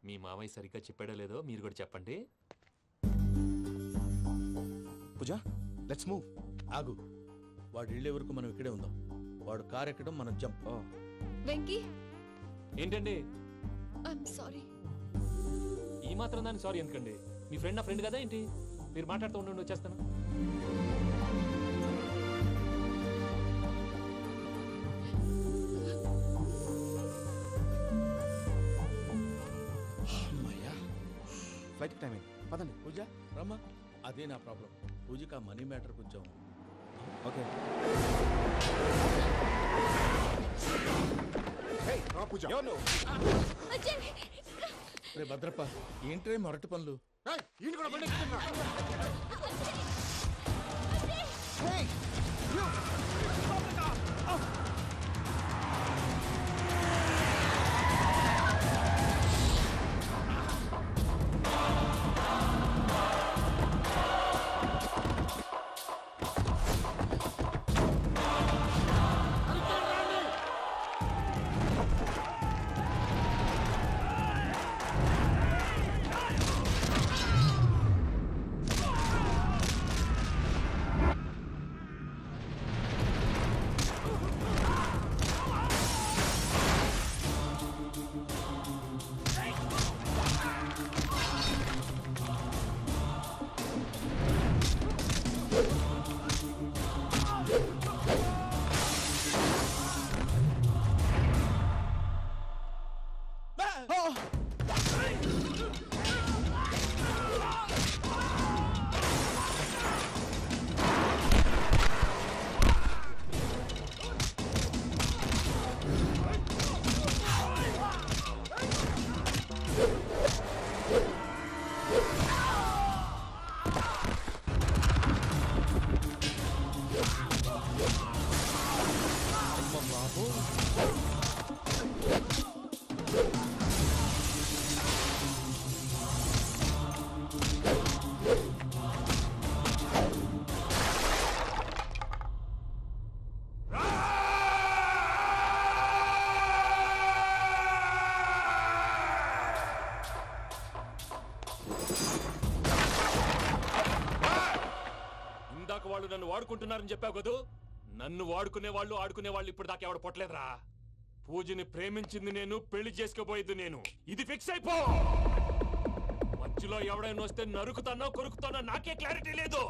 మీ మామయ్య సరిగ్గా చెప్పాడో లేదో మీరు కూడా చెప్పండి. పూజ లెట్స్ మూవ్. ఆగు, వాడు వెళ్ళే వరకు మనం ఇక్కడే ఉందాం. వాడు కార్ ఎక్కడం మనం జంప్. వెంకీ ఏంటండి ఐఎమ్ సారీ. ఈ మాత్రం దానికి సారీ ఎందుకండి? మీ ఫ్రెండ్ నా ఫ్రెండ్ కదా ఏంటి? మీరు మాట్లాడుతూ ఉండండి, వచ్చేస్తాను. ఫ్లైట్ టైం అయింది, పదండి. పూజ రమ్మా. అదే నా ప్రాబ్లం. పూజకి ఆ మనీ మ్యాటర్ కొంచెం. ఓకే రే భద్రప్ప, ఏంట్రే మొరటి పనులు? వాళ్ళు నన్ను వాడుకుంటున్నారని చెప్పావు కదూ. నన్ను వాడుకునే వాళ్ళు ఆడుకునే వాళ్ళు ఇప్పుడు దాకా ఎవడ పొట్టలేదురా. పూజని ప్రేమించింది నేను, పెళ్లి చేసుకోబోయేది నేను. ఇది ఫిక్స్ అయిపో. మధ్యలో ఎవడైనా వస్తే నరుకుతానో కొరుకుతానో నాకే క్లారిటీ లేదు.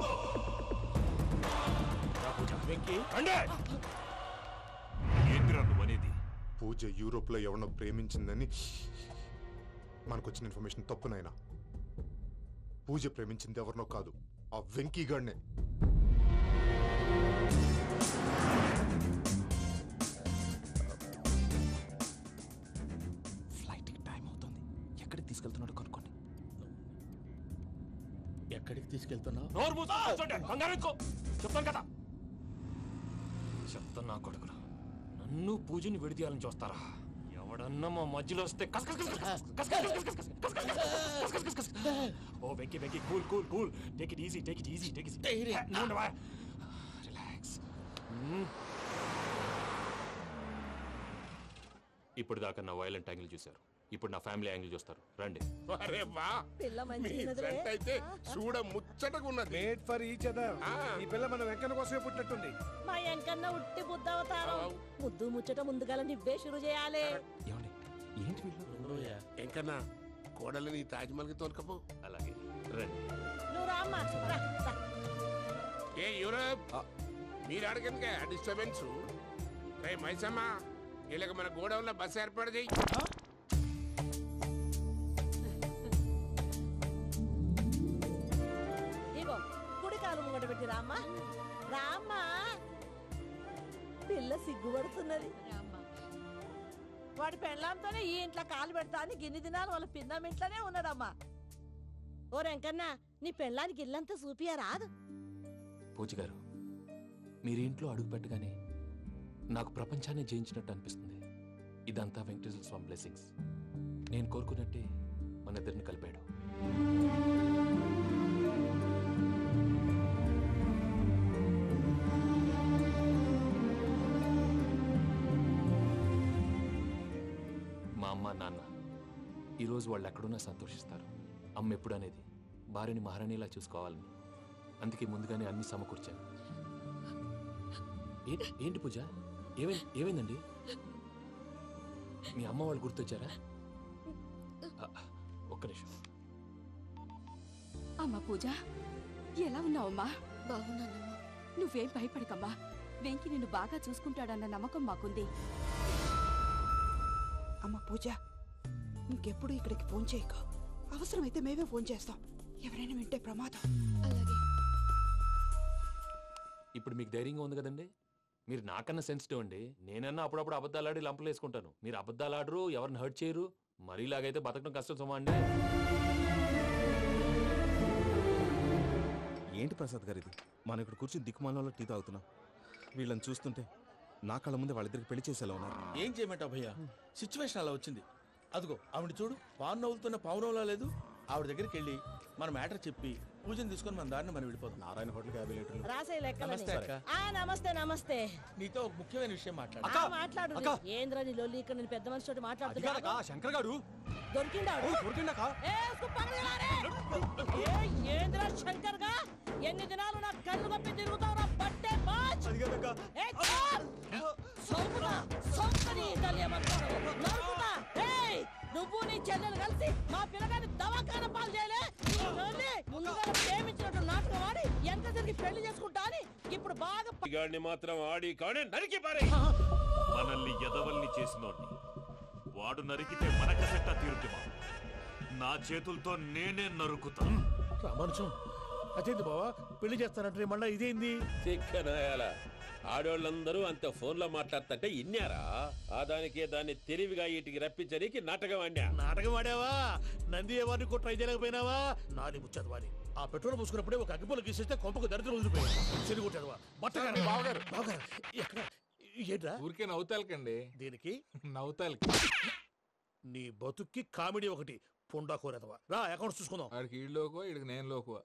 ఏంటిరా నువ్వనేది? పూజ యూరోప్ లో ఎవరినో ప్రేమించిందని మనకొచ్చిన ఇన్ఫర్మేషన్ తప్పునైనా. పూజ ప్రేమించింది ఎవరినో కాదు, ఆ వెంకీ గాడినే. ఫ్లైట్ టైం అవుతుంది, ఎక్కడికి తీసుకెళ్తున్నాడో కనుక్కోండి. ఎక్కడికి తీసుకెళ్తున్నావు? చెప్తాను కదా. చెప్తాను నా కొడుకురా, నన్ను పూజని విడిదీయాలని చూస్తారా? ఎవడన్నా మా మధ్యలో వస్తే ఓ Venky Venky, cool cool cool, take it easy, take it easy, take it easy. Relax. ఇప్పుడు దాకా నా వైలెంట్ యాంగిల్ చూశారు, ఇప్పుడు నా ఫ్యామిలీ యాంగిల్ చూస్తారు. రండి. అరే వా, మీ ఫ్రెండ్ అయితే చూడ ముచ్చటగా ఉన్నది. Made for each other. ఈ పిల్ల మన వెంకన్న కోసమే పుట్టినట్టుంది. మా వెంకన్న ఉట్టి బుద్ధవతారం. ముద్దు ముచ్చట ముందుగాల నువ్వే షురు చేయాలి. ఏంటి వీళ్ళు? వెంకన్న కోడలిని తాజ్మహల్ కి తోలుకపో. అలాగే రండి. నువ్వు రామ్మా. ఏ యూరప్, మీరు అడగనుక డిస్టర్బెన్స్. రే మైసమ్మ, వీళ్ళకి మన గోడౌన్లో బస్సు ఏర్పాటు చేయి. ఇగో కుడి కాలు ముంగట పెట్టి రామ్మా. రామ్మా, పిల్ల సిగ్గుపడుతున్నది. వాడి పెళ్ళాంతోనే ఈ ఇంట్లో కాలు పెడతా అని గిన్ని దినాలు వాళ్ళ పిన్నం ఇంట్లోనే ఉన్నాడమ్మా. ఓ వెంకన్నా, నీ పెళ్ళానికి ఇల్లంతా చూపియా రాదు? పూజ గారు, మీరు ఇంట్లో అడుగు పెట్టగానే నాకు ప్రపంచాన్ని జయించినట్టు అనిపిస్తుంది. ఇదంతా వెంకటేశ్వర స్వామి బ్లెస్సింగ్స్. నేను కోరుకున్నట్టే మన ఇద్దరిని కలిపాడు. అమ్మ నాన్న ఈరోజు వాళ్ళు ఎక్కడున్నా సంతోషిస్తారు. అమ్మ ఎప్పుడు అనేది భార్యని మహారాణిలా చూసుకోవాలని, అందుకే ముందుగానే అన్ని సమకూర్చాను. ఏంటి పూజ, ఏమైందండి? మీ అమ్మ వాళ్ళు గుర్తొచ్చారా? ఒక్క నిమిషం. అమ్మా పూజ, ఎలా ఉన్నావమ్మా? బాగున్నానమ్మా. నువ్వేం భయపడకమ్మా. వెంకి నిన్ను బాగా చూసుకుంటాడన్న నమ్మకం మాకుంది. అమ్మ పూజ, ఇంకెప్పుడు ఇక్కడికి ఫోన్ చేయకు. అవసరమైతే మేమే ఫోన్ చేస్తాం. ఎవరైనా వింటే ప్రమాదం. ఇప్పుడు మీకు ధైర్యంగా ఉంది కదండి? మీరు నాకన్నా సెన్సిటివ్ అండి. నేనన్నా అప్పుడప్పుడు అబద్ధాలాడి లంపలు వేసుకుంటాను. మీరు అబద్ధాలాడరు, ఎవరిని హర్ట్ చేయరు. మరీలాగైతే బతకడం కష్టం సుమా అండి. ఏంటి ప్రసాద్ గారు ఇది? మనం ఇక్కడ కూర్చుని దిక్కుమాలలో టీ తాగుతున్నాం. వీళ్ళని చూస్తుంటే నా కళ్ళ ముందే వాళ్ళిద్దరికి పెళ్లి చేసేలా ఉన్నారు. ఏం చేయమంటావు భయ్యా, సిచ్యువేషన్ అలా వచ్చింది. అదిగో ఆవిడ చూడు, పావు నవ్వులుతున్న పావునవ్వులా లేదు. ఆవిడ దగ్గరికి వెళ్ళి మన మ్యాటర్ చెప్పి పూజను తీసుకొని మన దారిని మనం వెళ్ళిపోతాం. నారాయణ హోటల్ 50 లీటర్లు. నమస్తే అక్క. నమస్తే నమస్తే. నీతో ఒక ముఖ్యమైన విషయం మాట్లాడు. మాట్లాడు. ఏంద్రా నీ లొల్లి? ఇక్కడ నేను పెద్ద మనిషితో మాట్లాడుతున్నా. శంకర్ గారు దొరికిందాడు. ఏంద్రా శంకర్ గా? ఎన్ని దినాలు నా కళ్ళు కప్పి తిరుగుతావు? నా బట్టే బాచ్. నువ్వు నీ చెల్లెలు కలిసి మా పిల్లగాని దవాఖాన పాలు చేయలే. ముందుగా ప్రేమించినట్టు నాటకం ఆడి ఎంత తిరిగి పెళ్లి చేసుకుంటా అని ఇప్పుడు బాగా మాత్రం ఆడి కాడే నరికి పారే. మనల్ని ఎదవల్ని చేసినోడ్ని వాడు నరికితే మనకసెట్టా తీరుతుమా? నా చేతులతో నేనే నరుకుతా. రామానుజం, అదేంది బావా పెళ్లి చేస్తానంటే మళ్ళా ఇదేంది? చిక్కనాయాలా ఆడోళ్ళందరూ అంత ఫోన్లో మాట్లాడుతుంటే ఇన్నారా? ఆ దానికే దాన్ని తెలివిగా వీటికి రప్పించడానికి నాటకం ఆడా. నాటకం ఆడావా? నంది ఎవరిని కూడా ట్రై చేయలేకపోయినావా? నాది ముచ్చదు వాడి. ఆ పెట్రోల్ పూసుకున్నప్పుడే ఒక అగ్గిపోలు గీసేస్తే కొంపకు దరిద్రం వదిలిపోయాడు. చెరుగుంటాడు బట్టగారు. బావగారు బావగారు ఎక్కడ? ఏంట్రా ఊరికే నవ్వుతాలకండి. దీనికి నవ్వుతాలకి నీ బతుక్కి కామెడీ ఒకటి. పుండా కోరేదవా రా, అకౌంట్స్ చూసుకుందాం. వాడికి ఈడులోకో ఇడికి నేను లోకువా.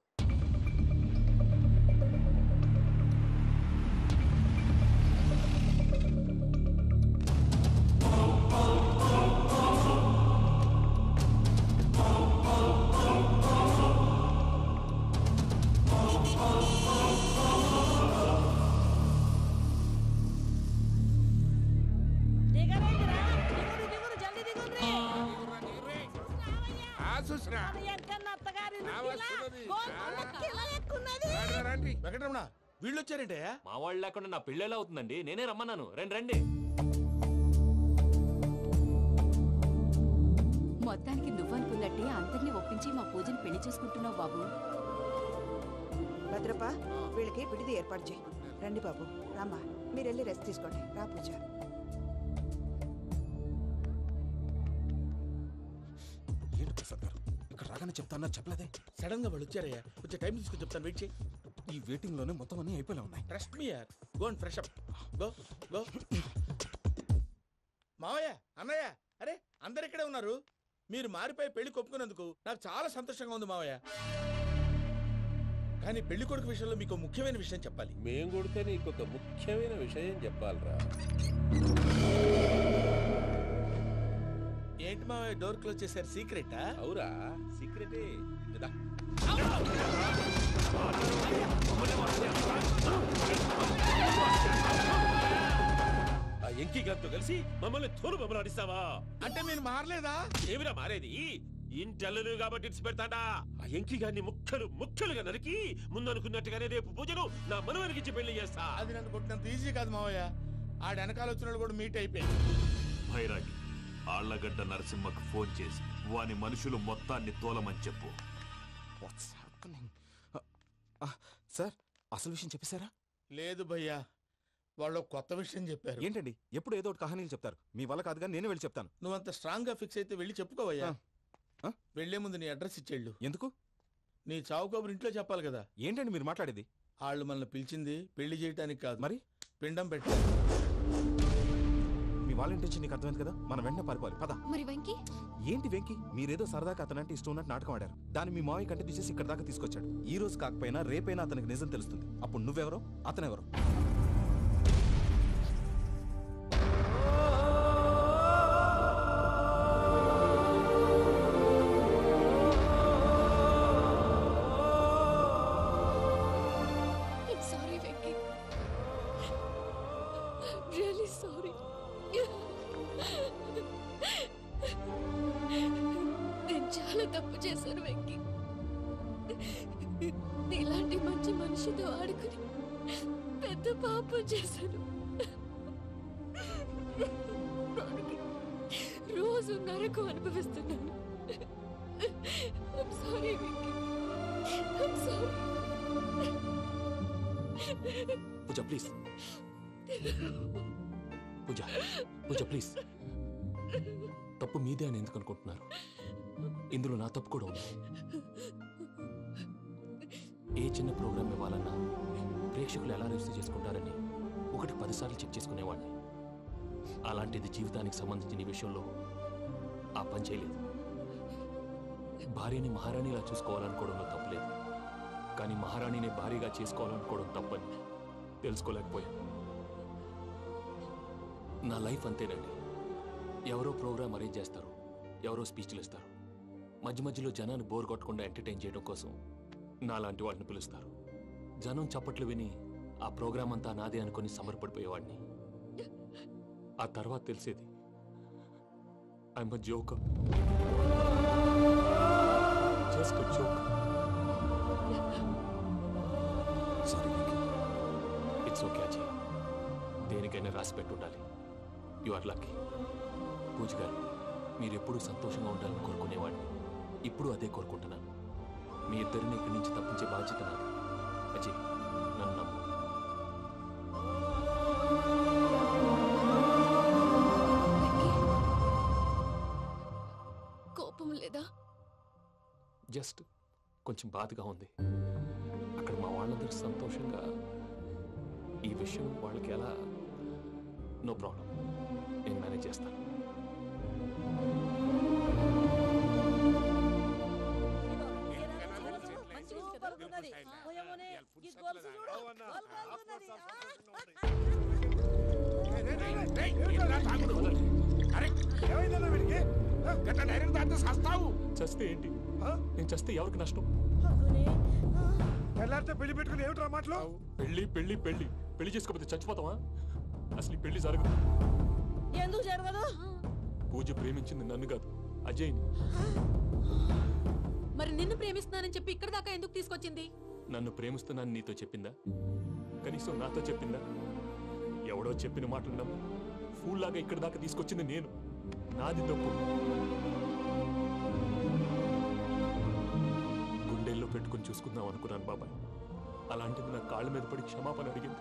వెంకటరమణ, వీళ్ళు వచ్చారంటే? మా వాళ్ళు లేకుండా నా పెళ్ళేలా అవుతుందండి? నేనే రమ్మన్నాను. రండి రండి. మొత్తానికి నువ్వనుకున్నట్టే అందరినీ ఒప్పించి మా పూజని పెళ్లి చేసుకుంటున్నావు బాబు. భద్రప్ప, వీళ్ళకి విడిది ఏర్పాటు చేయి. రండి బాబు, రామ్మా, మీరు వెళ్ళి రెస్ట్ తీసుకోండి. రా పూజ. ఏంటి ప్రసాద్ గారు ఇక్కడ రాగానే చెప్తాను చెప్పలేదే? సడన్ గా వాళ్ళు వచ్చారయ్యా. వచ్చే టైం తీసుకొని చెప్తాను, వెయిట్ చేయి. ఈ వెయిటింగ్ లోనే మొత్తం అన్ని అయిపోయినా ఉన్నాయి. ట్రస్ట్ మీ యార్. Go and fresh up. Go go. మావయ్య, అన్నయ్య, అరే అందరు ఇక్కడే ఉన్నారు. మీరు మారిపోయి పెళ్లి కొప్పుకున్నందుకు నాకు చాలా సంతోషంగా ఉంది మావయ్య. కానీ పెళ్లి కొడుకు విషయంలో మీకు ముఖ్యమైన విషయం చెప్పాలి. మేం కొడితే నీకు ఒక ముఖ్యమైన విషయం చెప్పాలరా. ఏంటి మావయ్య డోర్ క్లోజ్ చేశారు? సీక్రెటా? అవురా, సీక్రెటే. ఆ ఎంకి గారితో కలిసి మమ్మల్ని తోలు బొమ్మలాడిస్తావా? అంటే మీరు మారలేదా? ఏమిరా మారేది? ఇంటల్లు కాబట్టి ఇడిచి పెడతాడా? ఆ ఎంకి గారిని ముక్కలుగా నరికి ముందనుకున్నట్టుగానే రేపు పూజను నా మనవనికిచ్చి పెళ్లి చేస్తా. అది నన్ను కొట్టినంత ఈజీ కాదు మావయ్య. ఆడ వెనకాల వచ్చిన కూడా మీట్ అయిపోయింది. భైరాగి ఆళ్లగడ్డ నరసింహకు ఫోన్ చేసి వాని మనుషులు మొత్తాన్ని తోలమని చెప్పు. సార్, అసలు విషయం చెప్పేశారా? లేదు భయ్యా, వాళ్ళు కొత్త విషయం చెప్పారు. ఏంటండి ఎప్పుడు ఏదో ఒకటి కహానీలు చెప్తారు? మీ వల్ల కాదుగా, నేనే వెళ్ళి చెప్తాను. నువ్వంత స్ట్రాంగ్ గా ఫిక్స్ అయితే వెళ్ళి చెప్పుకోవయ్యా. వెళ్లే ముందు నీ అడ్రస్ ఇచ్చేళ్ళు. ఎందుకు? నీ చావు కబురు ఇంట్లో చెప్పాలి కదా. ఏంటండి మీరు మాట్లాడేది? వాళ్ళు మనల్ని పిలిచింది పెళ్లి చేయటానికి కాదు, మరి పిండం పెట్టాలి. మీ వాళ్ళ ఇంటెన్షన్ నీకు అర్థమైంది కదా. మనం వెంటనే పారిపోవాలి. పద. మరి వెంకి? ఏంటి వెంకి? మీరేదో సరదాగా అతనంటే ఇష్టం ఉన్నట్టు నాటకం ఆడారు. దాన్ని మీ మావయ్య కంటే తీసేసి ఇక్కడ దాకా తీసుకొచ్చాడు. ఈ రోజు కాకపోయినా రేపైనా అతనికి నిజం తెలుస్తుంది. అప్పుడు నువ్వెవరో అతనెవరో. అనుకుని పెద్ద పాపం చేశాను. రోజు నరకం అనుభవిస్తున్నాను. I'm sorry, Vicky. I'm sorry. Pooja please, Pooja please. తప్పు మీదే అని ఎందుకు అనుకుంటున్నారు? ఇందులో నా తప్పు కూడా ఉంది. ఏ చిన్న ప్రోగ్రామ్ ఇవ్వాలన్నా ప్రేక్షకులు ఎలా రిసీవ్ చేసుకుంటారని 1-10 సార్లు చెక్ చేసుకునేవాడిని. అలాంటిది జీవితానికి సంబంధించిన ఈ విషయంలో ఆ పని చేయలేదు. భార్యని మహారాణిలా చూసుకోవాలనుకోవడంలో తప్పులేదు, కానీ మహారాణిని భార్యగా చేసుకోవాలనుకోవడం తప్పని తెలుసుకోలేకపోయాను. నా లైఫ్ అంతేనండి. ఎవరో ప్రోగ్రామ్ అరేంజ్ చేస్తారు, ఎవరో స్పీచ్లు ఇస్తారు, మధ్య మధ్యలో జనాన్ని బోర్ కొట్టకుండా ఎంటర్టైన్ చేయడం కోసం నాలాంటి వాడిని పిలుస్తారు. జనం చప్పట్లు విని ఆ ప్రోగ్రామ్ అంతా నాదే అనుకుని సమర్పడిపోయేవాడిని. ఆ తర్వాత తెలిసేది I'm a joker, just a joker. Sorry Vicky. It's okay Ajay, దేనికైనా రాసి పెట్టి ఉండాలి. You are lucky. పూజ గారు, మీరు ఎప్పుడూ సంతోషంగా ఉండాలని కోరుకునేవాడిని. ఇప్పుడు అదే కోరుకుంటున్నాను. మీ ఇద్దరిని ఇక్కడి నుంచి తప్పించే బాధ్యత నాది. అజయ్, నన్ను నమ్ము. కోపం లేదా? జస్ట్ కొంచెం బాధగా ఉంది. అక్కడ మా వాళ్ళందరూ సంతోషంగా ఈ విషయం వాళ్ళకి ఎలా. నో ప్రాబ్లం, నేను మేనేజ్ చేస్తాను. చస్తే ఏంటి? నేను చస్తే ఎవరికి నష్టం? పెళ్లి పెట్టుకుని ఏమిట్రా మాటలు? పెళ్లి పెళ్లి పెళ్లి పెళ్లి చేసుకోకపోతే చచ్చిపోతావా? అసలు ఈ పెళ్లి జరగదు. ఎందుకు జరగదు? పూజ ప్రేమించింది నన్ను కాదు, అజయ్ని. మరి నిన్ను ప్రేమిస్తున్నానని చెప్పి ఇక్కడ దాకా ఎందుకు తీసుకొచ్చింది? నన్ను ప్రేమిస్తున్నాను నీతో చెప్పిందా? కనీసం నాతో చెప్పిందా? ఎవడో చెప్పిన మాటలు నమ్మి ఫూల్ లాగా ఇక్కడ దాకా తీసుకొచ్చింది నేను. నాది తప్పు. గుండెల్లో పెట్టుకుని చూసుకుందాం అనుకున్నాను బాబాయ్. అలాంటిది నా కాళ్ళ మీద పడి క్షమాపణ అడిగింది.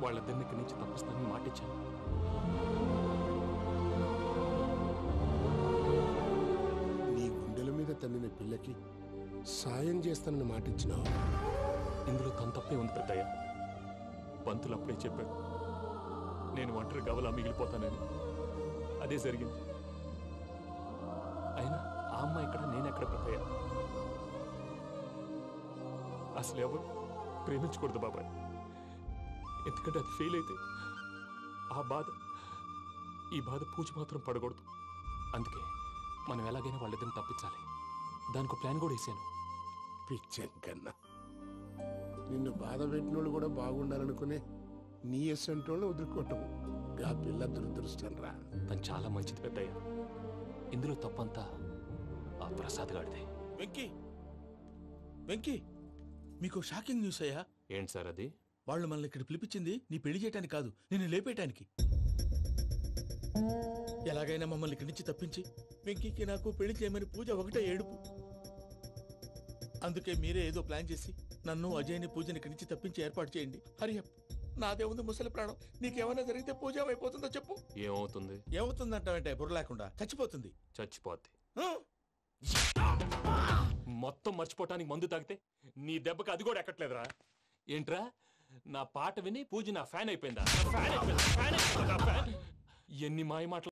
వాళ్ళిద్దరిని ఇక్కడి నుంచి తప్పిస్తానని మాటిచ్చాను. నీ గుండెల మీద తన్నిన పిల్లకి సాయం చేస్తానని మాటిచ్చినావు. ఇందులో తన తప్పే ఉంది పెద్దయ్య. పంతులు అప్పుడే చెప్పారు నేను ఒంటరి గవలా మిగిలిపోతానని. అదే జరిగింది. అయినా ఆ అమ్మ ఎక్కడ, నేనెక్కడ పెద్దయ్య? అసలు ఎవరు ప్రేమించకూడదు బాబాయ్. ఎందుకంటే అది ఫెయిల్ అయితే ఆ బాధ, ఈ బాధ పూజ మాత్రం పడకూడదు. అందుకే మనం ఎలాగైనా వాళ్ళిద్దరిని తప్పించాలి. దానికి ప్లాన్ కూడా వేసాను. పిచ్చంకన్నా, నిన్ను బాధ పెట్టినోళ్ళు కూడా బాగుండాలనుకునే నీ ఎస్సంటోళ్ళు వదులుకోవటం ఆ పిల్ల దురదృష్టం రా. తను చాలా మంచిది పెద్దయ్య. ఇందులో తప్పంతా ఆ ప్రసాద్ గాడిదే. వెంకీ, వెంకీ, మీకు షాకింగ్ న్యూస్ అయ్యా. ఏంటి సార్ అది? వాళ్ళు మనల్ని ఇక్కడ పిలిపించింది నీ పెళ్లి చేయటానికి కాదు, నిన్ను లేపేయటానికి. ఎలాగైనా మమ్మల్ని ఇక్కడి నుంచి తప్పించి వెంకీకి నాకు పెళ్లి చేయమని పూజ ఒకటే ఏడుపు. అందుకే మీరే ఏదో ప్లాన్ చేసి నన్ను అజయ్ని పూజని ఇక్కడి నుంచి తప్పించి ఏర్పాటు చేయండి. హరియప్, నాదే ఉంది ముసలి ప్రాణం. నీకేమైనా జరిగితే పూజ ఏమైపోతుందో చెప్పు. ఏమవుతుంది? ఏమవుతుందంటావంటే బుర్ర లేకుండా చచ్చిపోతుంది. చచ్చిపోద్ది. మొత్తం మర్చిపోవటానికి మందు తాగితే నీ దెబ్బకి అది కూడా ఎక్కట్లేదురా. ఏంట్రా, నా పాట విని పూజ నా ఫ్యాన్ అయిపోయిందా? ఎన్ని మాయ మాటలు